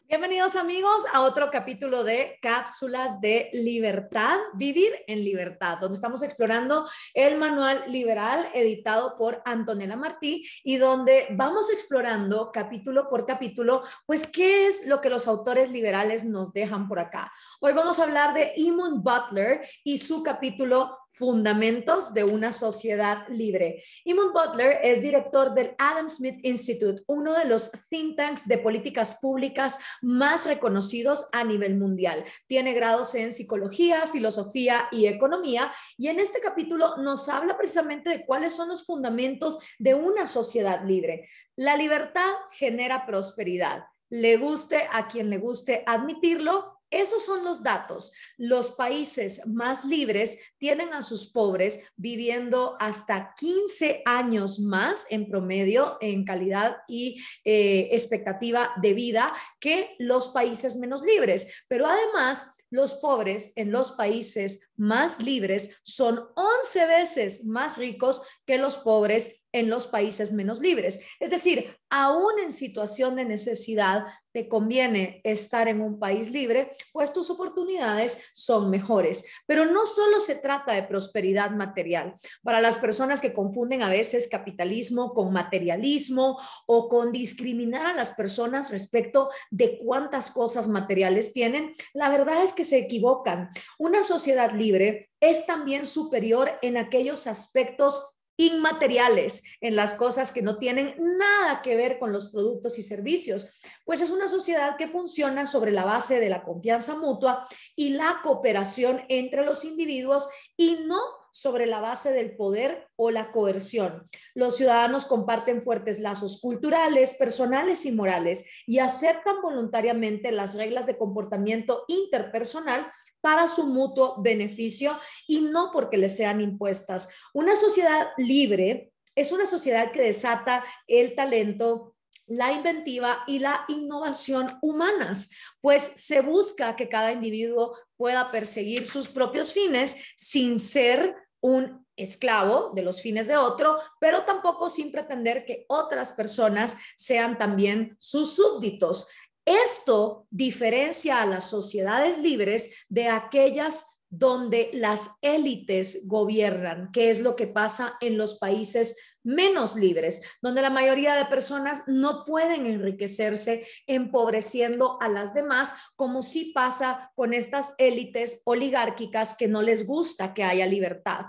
Bienvenidos amigos a otro capítulo de Cápsulas de Libertad, Vivir en Libertad, donde estamos explorando el manual liberal editado por Antonella Martí y donde vamos explorando capítulo por capítulo, pues qué es lo que los autores liberales nos dejan por acá. Hoy vamos a hablar de Edmund Butler y su capítulo Fundamentos de una sociedad libre. Edmund Butler es director del Adam Smith Institute, uno de los think tanks de políticas públicas más reconocidos a nivel mundial. Tiene grados en psicología, filosofía y economía, y en este capítulo nos habla precisamente de cuáles son los fundamentos de una sociedad libre. La libertad genera prosperidad. Le guste a quien le guste admitirlo, esos son los datos. Los países más libres tienen a sus pobres viviendo hasta 15 años más en promedio en calidad y expectativa de vida que los países menos libres. Pero además, los pobres en los países más libres son 11 veces más ricos que los pobres en los países menos libres. Es decir, aún en situación de necesidad, te conviene estar en un país libre, pues tus oportunidades son mejores. Pero no solo se trata de prosperidad material. Para las personas que confunden a veces capitalismo con materialismo o con discriminar a las personas respecto de cuántas cosas materiales tienen, la verdad es que se equivocan. Una sociedad libre es también superior en aquellos aspectos inmateriales, en las cosas que no tienen nada que ver con los productos y servicios, pues es una sociedad que funciona sobre la base de la confianza mutua y la cooperación entre los individuos y no sobre la base del poder o la coerción. Los ciudadanos comparten fuertes lazos culturales, personales y morales y aceptan voluntariamente las reglas de comportamiento interpersonal para su mutuo beneficio y no porque les sean impuestas. Una sociedad libre es una sociedad que desata el talento, la inventiva y la innovación humanas, pues se busca que cada individuo pueda perseguir sus propios fines sin ser un esclavo de los fines de otro, pero tampoco sin pretender que otras personas sean también sus súbditos. Esto diferencia a las sociedades libres de aquellas donde las élites gobiernan, que es lo que pasa en los países menos libres, donde la mayoría de personas no pueden enriquecerse empobreciendo a las demás, como sí pasa con estas élites oligárquicas que no les gusta que haya libertad.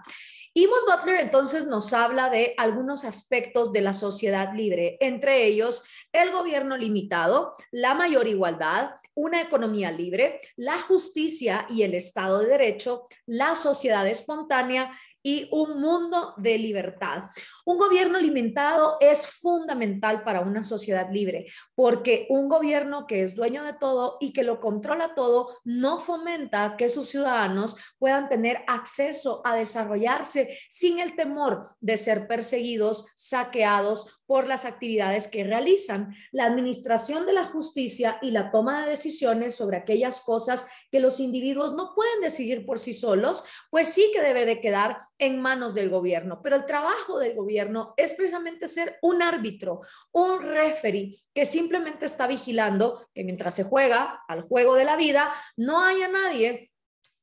Edmund Butler entonces nos habla de algunos aspectos de la sociedad libre, entre ellos el gobierno limitado, la mayor igualdad, una economía libre, la justicia y el Estado de Derecho, la sociedad espontánea y un mundo de libertad. Un gobierno limitado es fundamental para una sociedad libre, porque un gobierno que es dueño de todo y que lo controla todo no fomenta que sus ciudadanos puedan tener acceso a desarrollarse sin el temor de ser perseguidos, saqueados por las actividades que realizan. La administración de la justicia y la toma de decisiones sobre aquellas cosas que los individuos no pueden decidir por sí solos, pues sí que debe de quedar en manos del gobierno. Pero el trabajo del gobierno es precisamente ser un árbitro, un referee que simplemente está vigilando que mientras se juega al juego de la vida, no haya nadie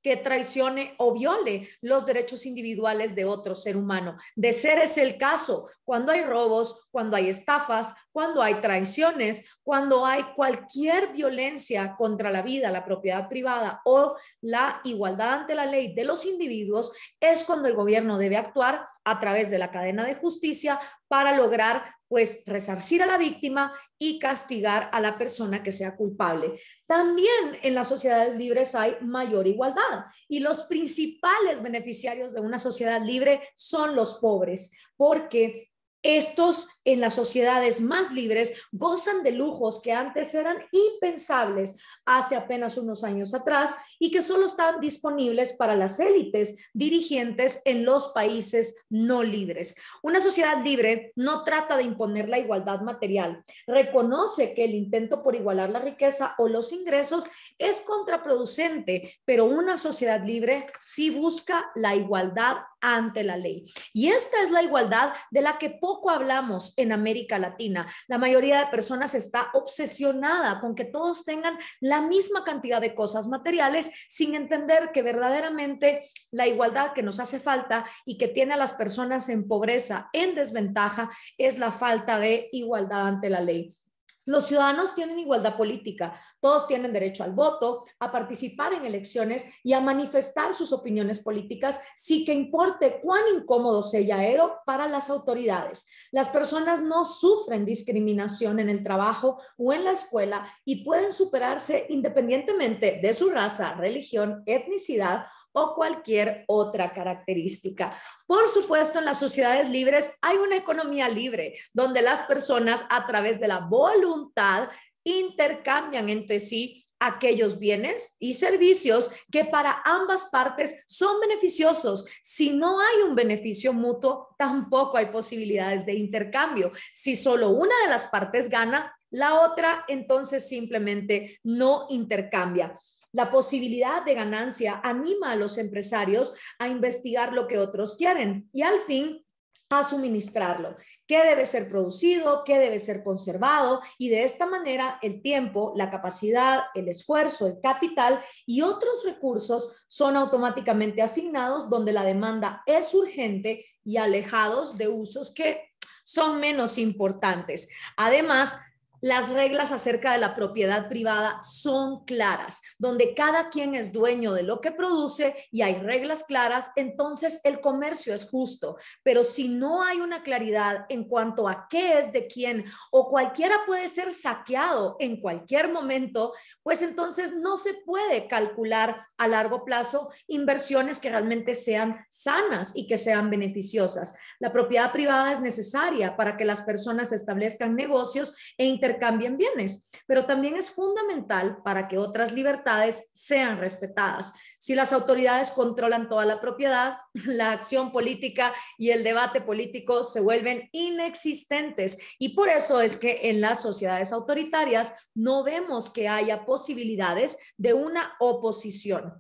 que traicione o viole los derechos individuales de otro ser humano. De ser ese el caso, cuando hay robos, cuando hay estafas, cuando hay traiciones, cuando hay cualquier violencia contra la vida, la propiedad privada o la igualdad ante la ley de los individuos, es cuando el gobierno debe actuar a través de la cadena de justicia para lograr pues resarcir a la víctima y castigar a la persona que sea culpable. También en las sociedades libres hay mayor igualdad y los principales beneficiarios de una sociedad libre son los pobres, porque estos en las sociedades más libres gozan de lujos que antes eran impensables hace apenas unos años atrás y que solo estaban disponibles para las élites dirigentes en los países no libres. Una sociedad libre no trata de imponer la igualdad material, reconoce que el intento por igualar la riqueza o los ingresos es contraproducente, pero una sociedad libre sí busca la igualdad ante la ley. Y esta es la igualdad de la que poco hablamos en América Latina. La mayoría de personas está obsesionada con que todos tengan la misma cantidad de cosas materiales sin entender que verdaderamente la igualdad que nos hace falta y que tiene a las personas en pobreza, en desventaja, es la falta de igualdad ante la ley. Los ciudadanos tienen igualdad política, todos tienen derecho al voto, a participar en elecciones y a manifestar sus opiniones políticas sin que importe cuán incómodo sea para las autoridades. Las personas no sufren discriminación en el trabajo o en la escuela y pueden superarse independientemente de su raza, religión, etnicidad o cualquier otra característica. Por supuesto, en las sociedades libres hay una economía libre, donde las personas a través de la voluntad intercambian entre sí aquellos bienes y servicios que para ambas partes son beneficiosos. Si no hay un beneficio mutuo, tampoco hay posibilidades de intercambio. Si solo una de las partes gana, la otra entonces simplemente no intercambia. La posibilidad de ganancia anima a los empresarios a investigar lo que otros quieren y al fin a suministrarlo, qué debe ser producido, qué debe ser conservado y de esta manera el tiempo, la capacidad, el esfuerzo, el capital y otros recursos son automáticamente asignados donde la demanda es urgente y alejados de usos que son menos importantes. Además, las reglas acerca de la propiedad privada son claras, donde cada quien es dueño de lo que produce y hay reglas claras, entonces el comercio es justo. Pero si no hay una claridad en cuanto a qué es de quién o cualquiera puede ser saqueado en cualquier momento, pues entonces no se puede calcular a largo plazo inversiones que realmente sean sanas y que sean beneficiosas. La propiedad privada es necesaria para que las personas establezcan negocios e intercambien bienes, pero también es fundamental para que otras libertades sean respetadas. Si las autoridades controlan toda la propiedad, la acción política y el debate político se vuelven inexistentes y por eso es que en las sociedades autoritarias no vemos que haya posibilidades de una oposición.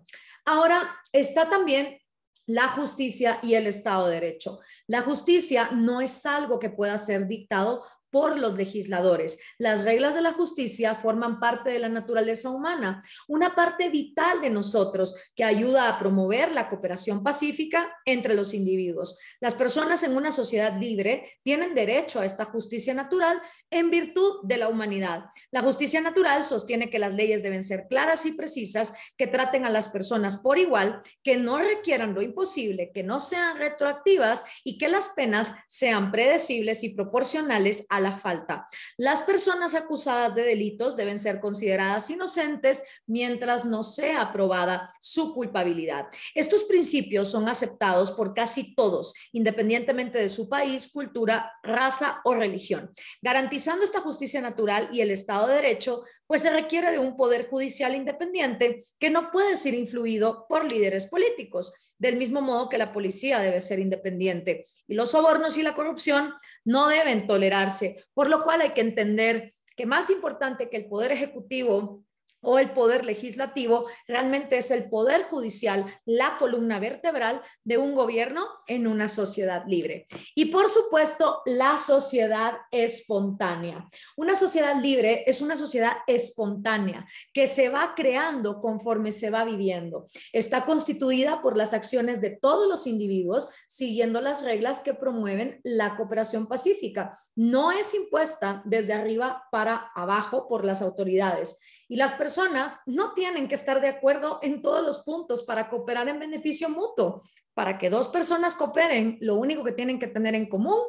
Ahora está también la justicia y el Estado de Derecho. La justicia no es algo que pueda ser dictado por los legisladores. Las reglas de la justicia forman parte de la naturaleza humana, una parte vital de nosotros que ayuda a promover la cooperación pacífica entre los individuos. Las personas en una sociedad libre tienen derecho a esta justicia natural en virtud de la humanidad. La justicia natural sostiene que las leyes deben ser claras y precisas, que traten a las personas por igual, que no requieran lo imposible, que no sean retroactivas y que las penas sean predecibles y proporcionales a la falta. Las personas acusadas de delitos deben ser consideradas inocentes mientras no sea probada su culpabilidad. Estos principios son aceptados por casi todos, independientemente de su país, cultura, raza o religión. Garantizando esta justicia natural y el Estado de Derecho, pues se requiere de un poder judicial independiente que no puede ser influido por líderes políticos, del mismo modo que la policía debe ser independiente. Y los sobornos y la corrupción no deben tolerarse, por lo cual hay que entender que más importante que el poder ejecutivo o el poder legislativo, realmente es el poder judicial, la columna vertebral de un gobierno en una sociedad libre. Y por supuesto, la sociedad espontánea. Una sociedad libre es una sociedad espontánea que se va creando conforme se va viviendo. Está constituida por las acciones de todos los individuos siguiendo las reglas que promueven la cooperación pacífica. No es impuesta desde arriba para abajo por las autoridades. Y las personas no tienen que estar de acuerdo en todos los puntos para cooperar en beneficio mutuo. Para que dos personas cooperen, lo único que tienen que tener en común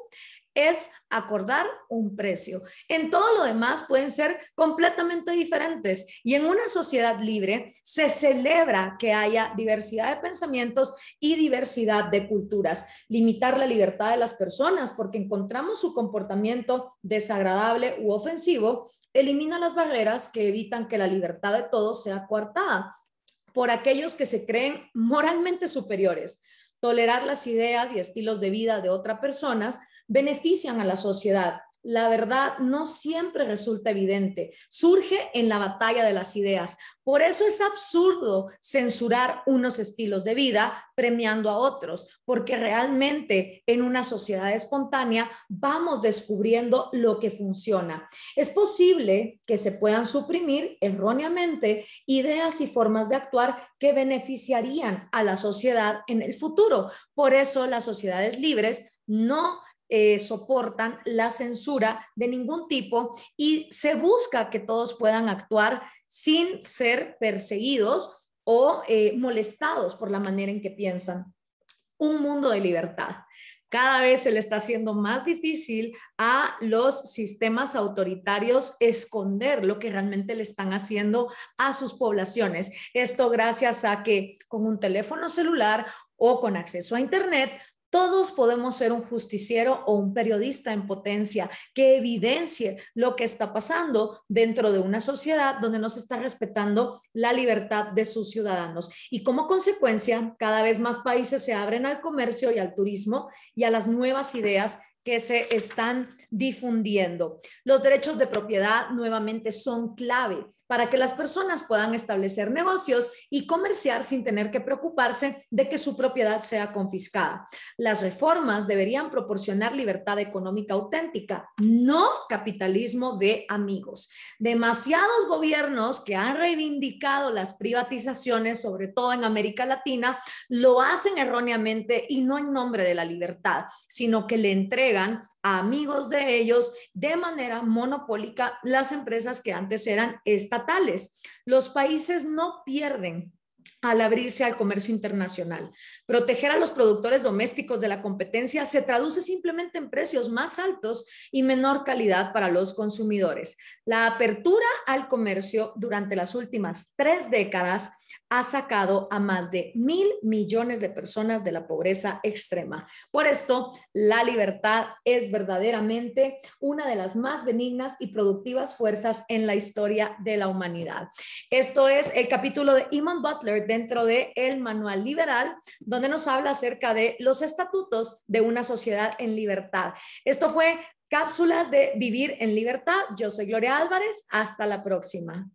es acordar un precio. En todo lo demás pueden ser completamente diferentes y en una sociedad libre se celebra que haya diversidad de pensamientos y diversidad de culturas. Limitar la libertad de las personas porque encontramos su comportamiento desagradable u ofensivo elimina las barreras que evitan que la libertad de todos sea coartada por aquellos que se creen moralmente superiores. Tolerar las ideas y estilos de vida de otras personas benefician a la sociedad, la verdad no siempre resulta evidente. Surge en la batalla de las ideas. Por eso es absurdo censurar unos estilos de vida premiando a otros, porque realmente en una sociedad espontánea vamos descubriendo lo que funciona. Es posible que se puedan suprimir erróneamente ideas y formas de actuar que beneficiarían a la sociedad en el futuro. Por eso las sociedades libres no soportan la censura de ningún tipo y se busca que todos puedan actuar sin ser perseguidos o molestados por la manera en que piensan. Un mundo de libertad. Cada vez se le está haciendo más difícil a los sistemas autoritarios esconder lo que realmente le están haciendo a sus poblaciones. Esto gracias a que con un teléfono celular o con acceso a Internet, todos podemos ser un justiciero o un periodista en potencia que evidencie lo que está pasando dentro de una sociedad donde no se está respetando la libertad de sus ciudadanos. Y como consecuencia, cada vez más países se abren al comercio y al turismo y a las nuevas ideas que se están difundiendo. Los derechos de propiedad nuevamente son clave para que las personas puedan establecer negocios y comerciar sin tener que preocuparse de que su propiedad sea confiscada. Las reformas deberían proporcionar libertad económica auténtica, no capitalismo de amigos. Demasiados gobiernos que han reivindicado las privatizaciones, sobre todo en América Latina, lo hacen erróneamente y no en nombre de la libertad, sino que le entregan a amigos de ellos de manera monopólica las empresas que antes eran estatales. Los países no pierden al abrirse al comercio internacional. Proteger a los productores domésticos de la competencia se traduce simplemente en precios más altos y menor calidad para los consumidores. La apertura al comercio durante las últimas 3 décadas ha sacado a más de 1.000 millones de personas de la pobreza extrema. Por esto, la libertad es verdaderamente una de las más benignas y productivas fuerzas en la historia de la humanidad. Esto es el capítulo de Eamon Butler dentro de El Manual Liberal, donde nos habla acerca de los estatutos de una sociedad en libertad. Esto fue Cápsulas de Vivir en Libertad. Yo soy Gloria Álvarez. Hasta la próxima.